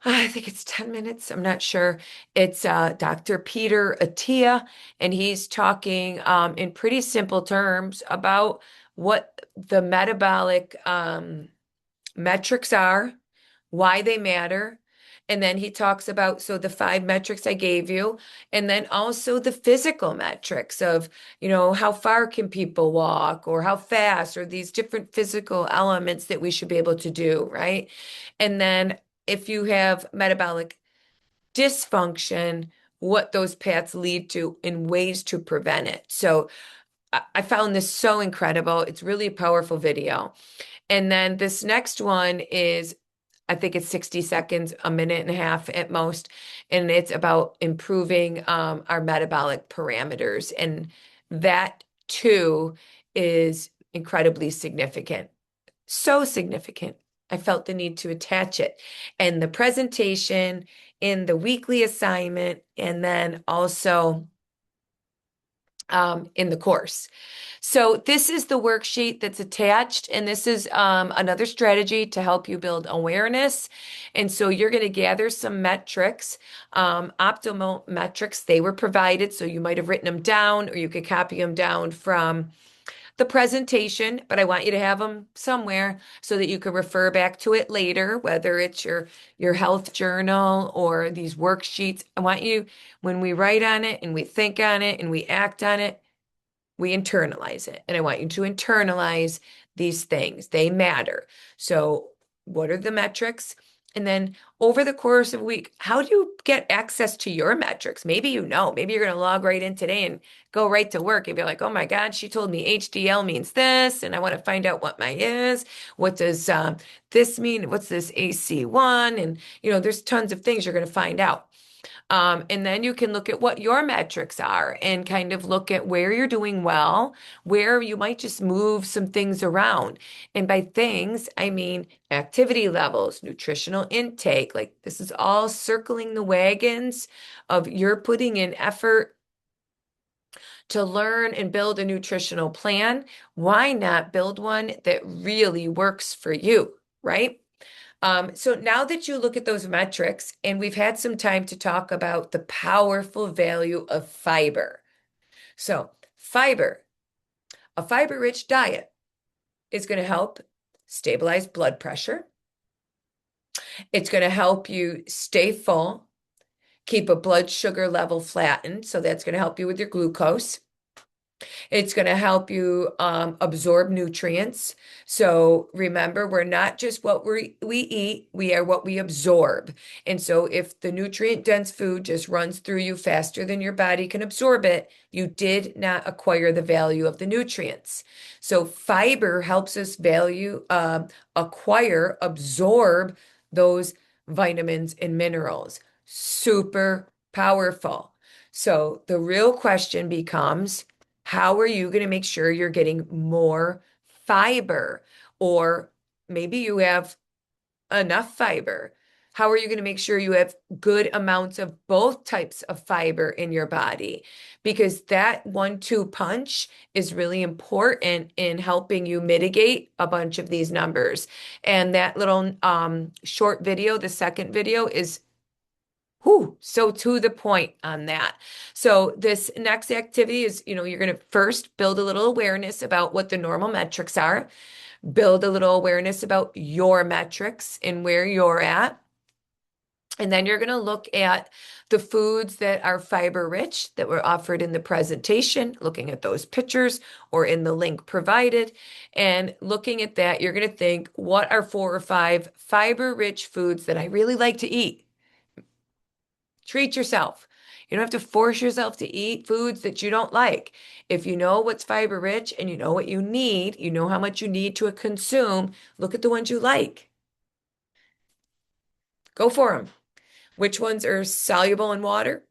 I think it's 10 minutes. I'm not sure. It's Dr. Peter Attia, and he's talking in pretty simple terms about what the metabolic metrics are, why they matter. And then he talks about, so the five metrics I gave you, and then also the physical metrics of, how far can people walk or how fast, or these different physical elements that we should be able to do, right? And then if you have metabolic dysfunction, what those paths lead to and ways to prevent it. So I found this so incredible. It's really a powerful video. And then this next one is, I think it's 60 seconds, a minute and a half at most. And it's about improving our metabolic parameters. And that too is incredibly significant. So significant. I felt the need to attach it. And the presentation in the weekly assignment, and then also in the course. So this is the worksheet that's attached, and this is another strategy to help you build awareness. And so you're going to gather some metrics, optimal metrics. They were provided, so you might have written them down, or you could copy them down from the presentation, but I want you to have them somewhere so that you can refer back to it later, whether it's your health journal or these worksheets. I want you, when we write on it and we think on it and we act on it, we internalize it. And I want you to internalize these things. They matter. So what are the metrics? And then over the course of a week, how do you get access to your metrics? Maybe maybe you're going to log right in today and go right to work and be like, oh my God, she told me HDL means this, and I want to find out what mine is. What does this mean? What's this AC1? And, there's tons of things you're going to find out. And then you can look at what your metrics are and kind of look at where you're doing well, where you might just move some things around. And by things, I mean activity levels, nutritional intake. Like this is all circling the wagons of you're putting in effort to learn and build a nutritional plan. Why not build one that really works for you, right? So now that you look at those metrics, and we've had some time to talk about the powerful value of fiber. So fiber, a fiber-rich diet is going to help stabilize blood pressure. It's going to help you stay full, keep a blood sugar level flattened. So that's going to help you with your glucose. It's going to help you absorb nutrients. So remember, we're not just what we eat, we are what we absorb. And so if the nutrient-dense food just runs through you faster than your body can absorb it, you did not acquire the value of the nutrients. So fiber helps us acquire, absorb those vitamins and minerals. Super powerful. So the real question becomes, how are you going to make sure you're getting more fiber? Or maybe you have enough fiber. How are you going to make sure you have good amounts of both types of fiber in your body? Because that 1-2 punch is really important in helping you mitigate a bunch of these numbers. And that little short video, the second video, is so to the point on that. So this next activity is, you're going to first build a little awareness about what the normal metrics are, build a little awareness about your metrics and where you're at. And then you're going to look at the foods that are fiber rich that were offered in the presentation, looking at those pictures or in the link provided. And looking at that, you're going to think, what are 4 or 5 fiber rich foods that I really like to eat? Treat yourself. You don't have to force yourself to eat foods that you don't like. If you know what's fiber rich and you know what you need, you know how much you need to consume, look at the ones you like. Go for them. Which ones are soluble in water?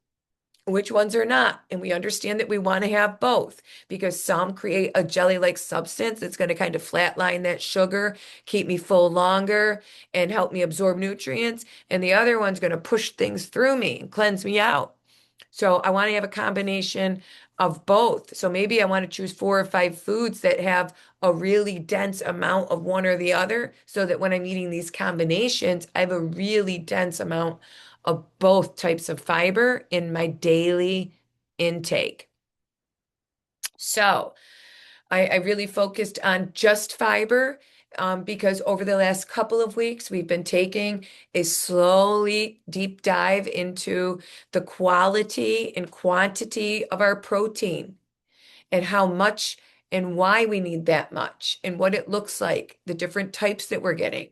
which ones are not. And we understand that we want to have both because some create a jelly-like substance that's going to kind of flatline that sugar, keep me full longer, and help me absorb nutrients. And the other one's going to push things through me and cleanse me out. So I want to have a combination of both. So maybe I want to choose 4 or 5 foods that have a really dense amount of one or the other so that when I'm eating these combinations, I have a really dense amount of both types of fiber in my daily intake. So I really focused on just fiber because over the last couple of weeks, we've been taking a slowly deep dive into the quality and quantity of our protein and how much and why we need that much and what it looks like, the different types that we're getting.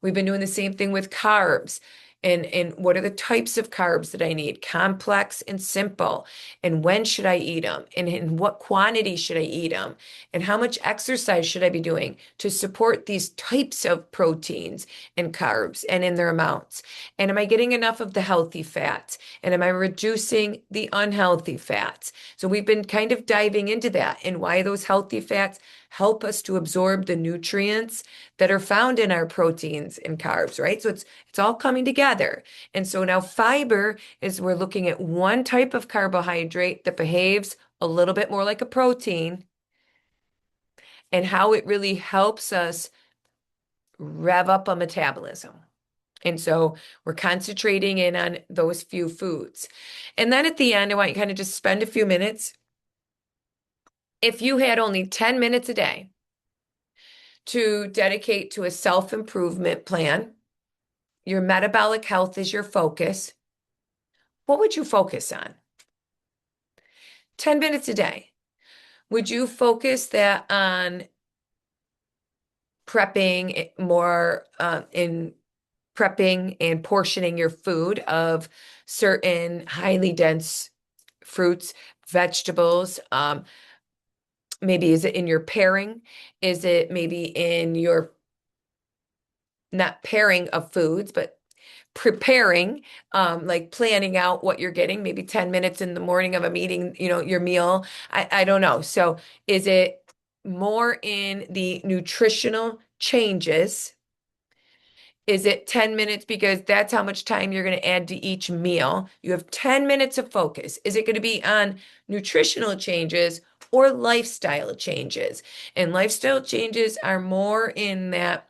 We've been doing the same thing with carbs. And what are the types of carbs that I need? Complex and simple. And when should I eat them? And in what quantity should I eat them? And how much exercise should I be doing to support these types of proteins and carbs and in their amounts? And am I getting enough of the healthy fats? And am I reducing the unhealthy fats? So we've been kind of diving into that and why those healthy fats help us to absorb the nutrients that are found in our proteins and carbs, right? So it's all coming together. And so now fiber is we're looking at one type of carbohydrate that behaves a little bit more like a protein and how it really helps us rev up a metabolism. And so we're concentrating in on those few foods. And then at the end, I want you to kind of just spend a few minutes. If you had only 10 minutes a day to dedicate to a self-improvement plan, your metabolic health is your focus, what would you focus on? 10 minutes a day. Would you focus that on prepping more in prepping and portioning your food of certain highly dense fruits, vegetables? Maybe is it in your pairing? Is it maybe in your not pairing of foods, but preparing, like planning out what you're getting, maybe 10 minutes in the morning of a meeting, your meal. I don't know. So is it more in the nutritional changes? Is it 10 minutes because that's how much time you're going to add to each meal? You have 10 minutes of focus. Is it going to be on nutritional changes or lifestyle changes? And lifestyle changes are more in that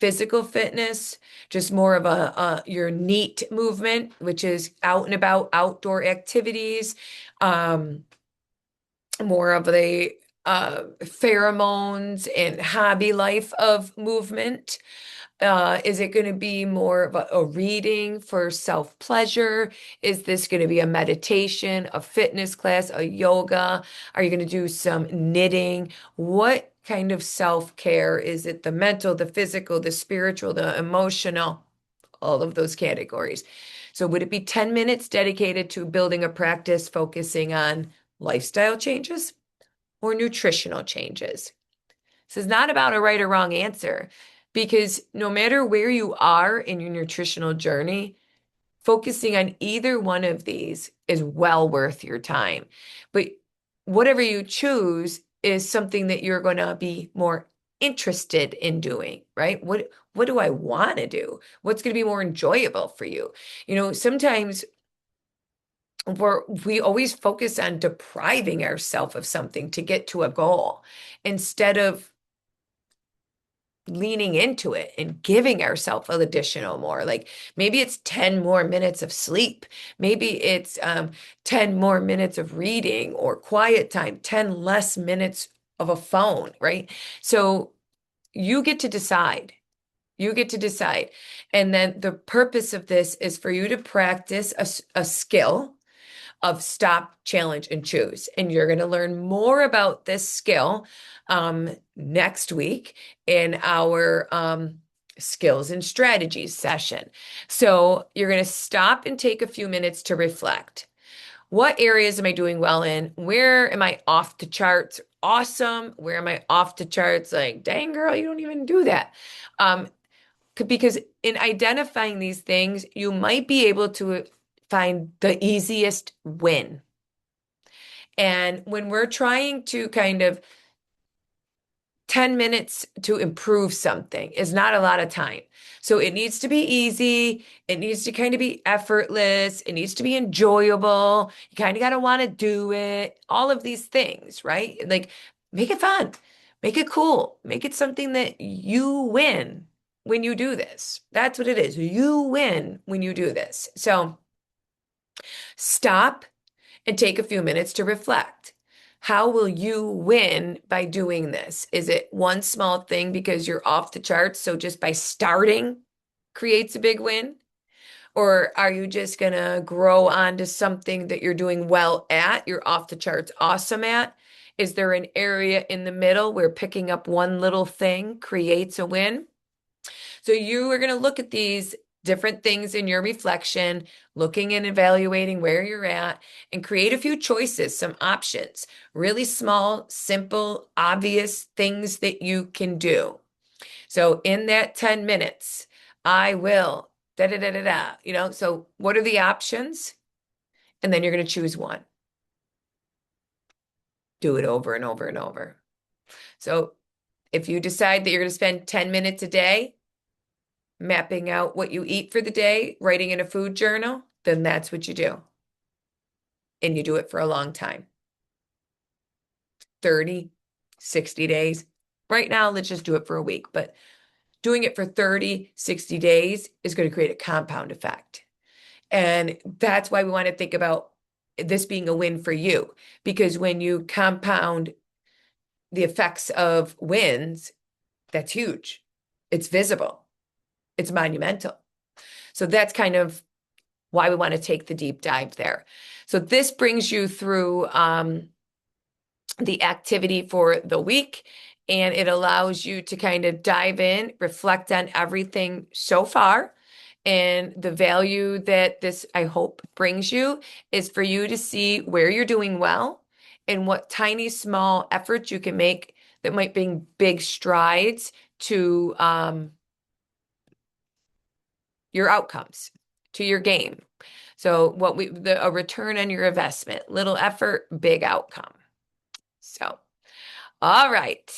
physical fitness, just more of your neat movement, which is out and about outdoor activities, more of the pheromones and hobby life of movement. Is it going to be more of a reading for self-pleasure? Is this going to be a meditation, a fitness class, a yoga? Are you going to do some knitting? What kind of self-care is it? The mental, the physical, the spiritual, the emotional, all of those categories. So would it be 10 minutes dedicated to building a practice focusing on lifestyle changes or nutritional changes? This is not about a right or wrong answer because no matter where you are in your nutritional journey, focusing on either one of these is well worth your time. But whatever you choose is something that you're going to be more interested in doing, right? What do I want to do? What's going to be more enjoyable for you? Sometimes we always focus on depriving ourselves of something to get to a goal instead of leaning into it and giving ourselves an additional more. Like maybe it's 10 more minutes of sleep. Maybe it's 10 more minutes of reading or quiet time, 10 less minutes of a phone, right? So you get to decide. You get to decide. And then the purpose of this is for you to practice a skill of stop, challenge, and choose. And you're going to learn more about this skill next week in our skills and strategies session. So you're going to stop and take a few minutes to reflect. What areas am I doing well in? Where am I off the charts? Awesome. Where am I off the charts? Like, dang girl, you don't even do that. Because in identifying these things, you might be able to find the easiest win. And when we're trying to kind of 10 minutes to improve something is not a lot of time. So it needs to be easy. It needs to kind of be effortless. It needs to be enjoyable. You kind of got to want to do it. All of these things, right? Like make it fun, make it cool, make it something that you win when you do this. That's what it is. You win when you do this. So stop and take a few minutes to reflect. How will you win by doing this? Is it one small thing because you're off the charts? So just by starting creates a big win? Or are you just going to grow onto something that you're doing well at, you're off the charts awesome at? Is there an area in the middle where picking up one little thing creates a win? So you are going to look at these different things in your reflection, looking and evaluating where you're at, and create a few choices, some options, really small, simple, obvious things that you can do. So in that 10 minutes, I will da da da da da, so what are the options? And then you're going to choose one. Do it over and over and over. So if you decide that you're going to spend 10 minutes a day, mapping out what you eat for the day, writing in a food journal, then that's what you do. And you do it for a long time, 30, 60 days. Right now, let's just do it for a week, but doing it for 30, 60 days is going to create a compound effect. And that's why we want to think about this being a win for you, because when you compound the effects of wins, that's huge. It's visible. It's monumental. So that's kind of why we want to take the deep dive there. So this brings you through the activity for the week, and it allows you to kind of dive in, reflect on everything so far. And the value that this, I hope, brings you is for you to see where you're doing well and what tiny, small efforts you can make that might bring big strides to your outcomes, to your game. So a return on your investment, little effort, big outcome. So, all right.